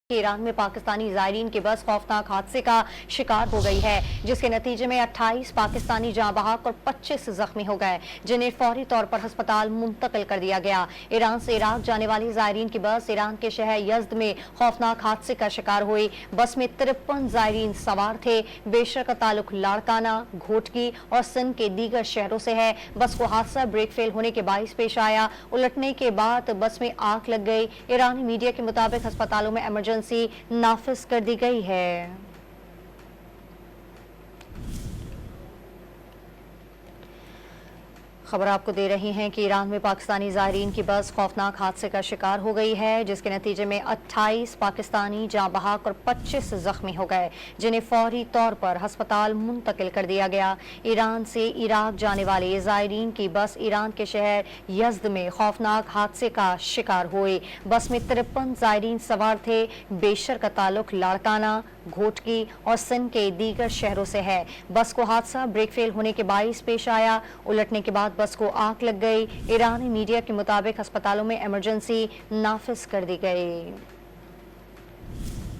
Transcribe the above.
Iran में पाकिस्तानी ज़ायरीन की बस खौफनाक हादसे का शिकार हो गई है, जिसके नतीजे में 28 पाकिस्तानी जाँ बहक और 25 जख्मी हो गए, जिन्हें फौरी तौर पर अस्पताल मुंतकिल कर दिया गया। ईरान से इराक जाने वाली ज़ायरीन की बस ईरान के शहर यज़्द में खौफनाक हादसे का शिकार हुई। बस में 53 ज़ायरीन सवार थे। बेशर का ताल्लुक लाड़काना, घोटकी और सिंध के दीगर शहरों से है। बस को हादसा ब्रेक फेल होने के बाइस पेश आया। उलटने के बाद बस में आग लग गई। ईरानी मीडिया के मुताबिक अस्पतालों में इमरजेंसी नाफिज कर दी गई है। खबर आपको दे रही हैं कि ईरान में पाकिस्तानी ज़ायरीन की बस खौफनाक हादसे का शिकार हो गई है, जिसके नतीजे में 28 पाकिस्तानी जाँ बहक और 25 जख्मी हो गए, जिन्हें फौरी तौर पर अस्पताल मुंतकिल कर दिया गया। ईरान से इराक जाने वाले ज़ायरीन की बस ईरान के शहर यज़्द में खौफनाक हादसे का शिकार हुई। बस में 53 ज़ायरीन सवार थे। बेशर का ताल्लुक लाड़काना, घोटकी और सिंध के दीगर शहरों से है। बस को हादसा ब्रेक फेल होने के बाइस पेश आया। उलटने के बाद बस को आग लग गई। ईरानी मीडिया के मुताबिक अस्पतालों में इमरजेंसी नाफिज कर दी गई।